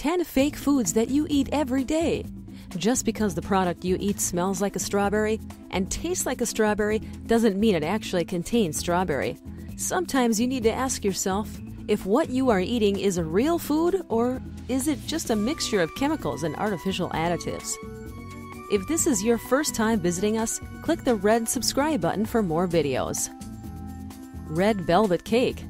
10 fake foods that you eat every day. Just because the product you eat smells like a strawberry and tastes like a strawberry doesn't mean it actually contains strawberry. Sometimes you need to ask yourself if what you are eating is a real food or is it just a mixture of chemicals and artificial additives. If this is your first time visiting us, click the red subscribe button for more videos. Red velvet cake.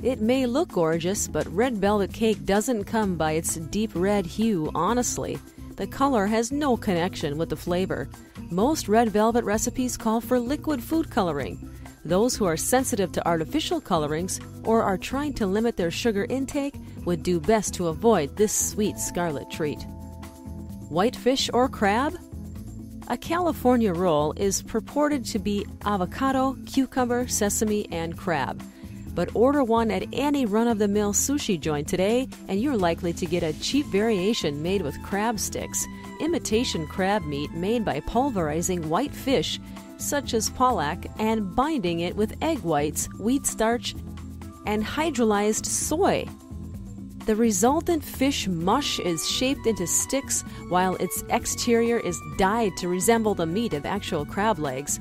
It may look gorgeous, but red velvet cake doesn't come by its deep red hue, honestly. The color has no connection with the flavor. Most red velvet recipes call for liquid food coloring. Those who are sensitive to artificial colorings or are trying to limit their sugar intake would do best to avoid this sweet scarlet treat. Whitefish or crab? A California roll is purported to be avocado, cucumber, sesame, and crab. But order one at any run-of-the-mill sushi joint today, and you're likely to get a cheap variation made with crab sticks, imitation crab meat made by pulverizing white fish, such as pollock, and binding it with egg whites, wheat starch, and hydrolyzed soy. The resultant fish mush is shaped into sticks, while its exterior is dyed to resemble the meat of actual crab legs.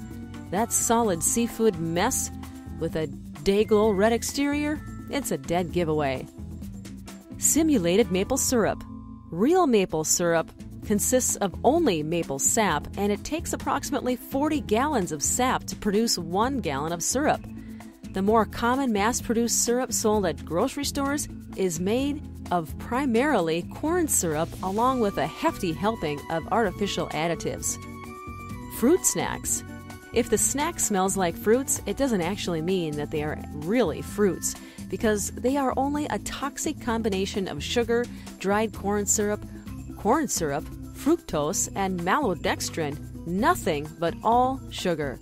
That solid seafood mess with a day-glow red exterior, it's a dead giveaway. Simulated maple syrup. Real maple syrup consists of only maple sap, and it takes approximately 40 gallons of sap to produce 1 gallon of syrup. The more common mass-produced syrup sold at grocery stores is made of primarily corn syrup along with a hefty helping of artificial additives. Fruit snacks. If the snack smells like fruits, it doesn't actually mean that they are really fruits, because they are only a toxic combination of sugar, dried corn syrup, fructose, and maltodextrin, nothing but all sugar.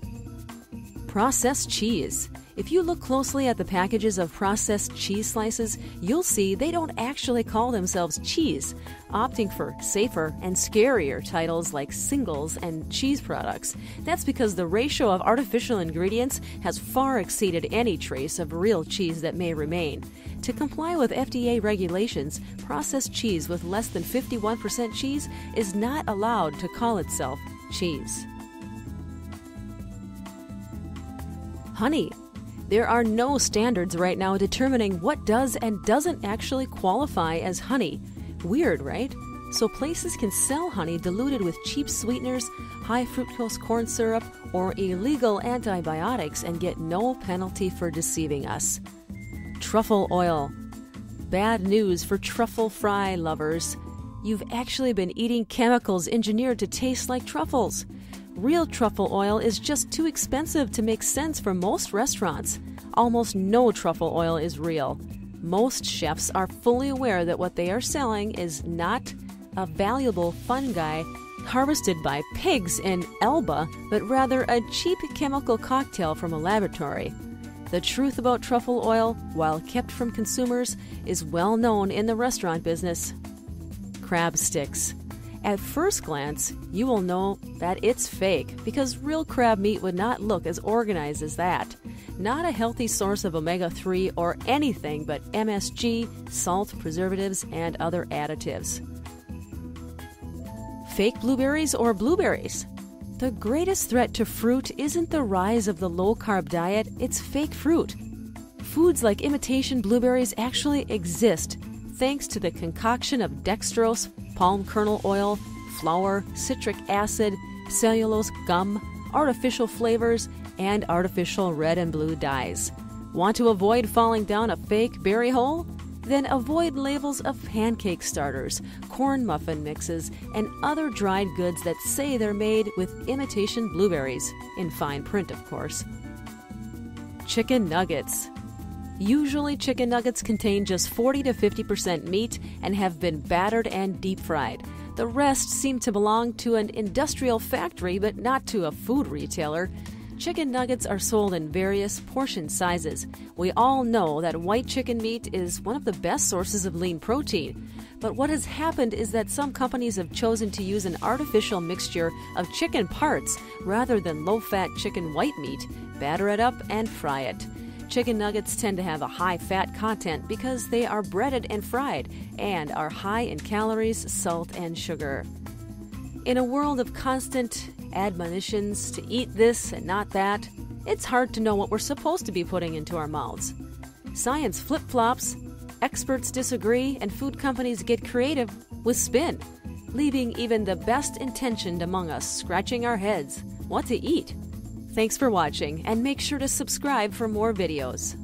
Processed cheese. If you look closely at the packages of processed cheese slices, you'll see they don't actually call themselves cheese, opting for safer and scarier titles like singles and cheese products. That's because the ratio of artificial ingredients has far exceeded any trace of real cheese that may remain. To comply with FDA regulations, processed cheese with less than 51% cheese is not allowed to call itself cheese. Honey. There are no standards right now determining what does and doesn't actually qualify as honey. Weird, right? So places can sell honey diluted with cheap sweeteners, high fructose corn syrup, or illegal antibiotics and get no penalty for deceiving us. Truffle oil. Bad news for truffle fry lovers. You've actually been eating chemicals engineered to taste like truffles. Real truffle oil is just too expensive to make sense for most restaurants. Almost no truffle oil is real. Most chefs are fully aware that what they are selling is not a valuable fungi harvested by pigs in Elba, but rather a cheap chemical cocktail from a laboratory. The truth about truffle oil, while kept from consumers, is well known in the restaurant business. Crab sticks. At first glance, you will know that it's fake because real crab meat would not look as organized as that. Not a healthy source of omega-3 or anything but MSG, salt, preservatives, and other additives. Fake blueberries or blueberries? The greatest threat to fruit isn't the rise of the low-carb diet, it's fake fruit. Foods like imitation blueberries actually exist thanks to the concoction of dextrose, palm kernel oil, flour, citric acid, cellulose gum, artificial flavors, and artificial red and blue dyes. Want to avoid falling down a fake berry hole? Then avoid labels of pancake starters, corn muffin mixes, and other dried goods that say they're made with imitation blueberries, in fine print, of course. Chicken nuggets. Usually chicken nuggets contain just 40 to 50% meat and have been battered and deep fried. The rest seem to belong to an industrial factory but not to a food retailer. Chicken nuggets are sold in various portion sizes. We all know that white chicken meat is one of the best sources of lean protein. But what has happened is that some companies have chosen to use an artificial mixture of chicken parts rather than low-fat chicken white meat, batter it up, and fry it. Chicken nuggets tend to have a high fat content because they are breaded and fried and are high in calories, salt, and sugar. In a world of constant admonitions to eat this and not that, it's hard to know what we're supposed to be putting into our mouths. Science flip-flops, experts disagree, and food companies get creative with spin, leaving even the best intentioned among us scratching our heads what to eat. Thanks for watching, and make sure to subscribe for more videos.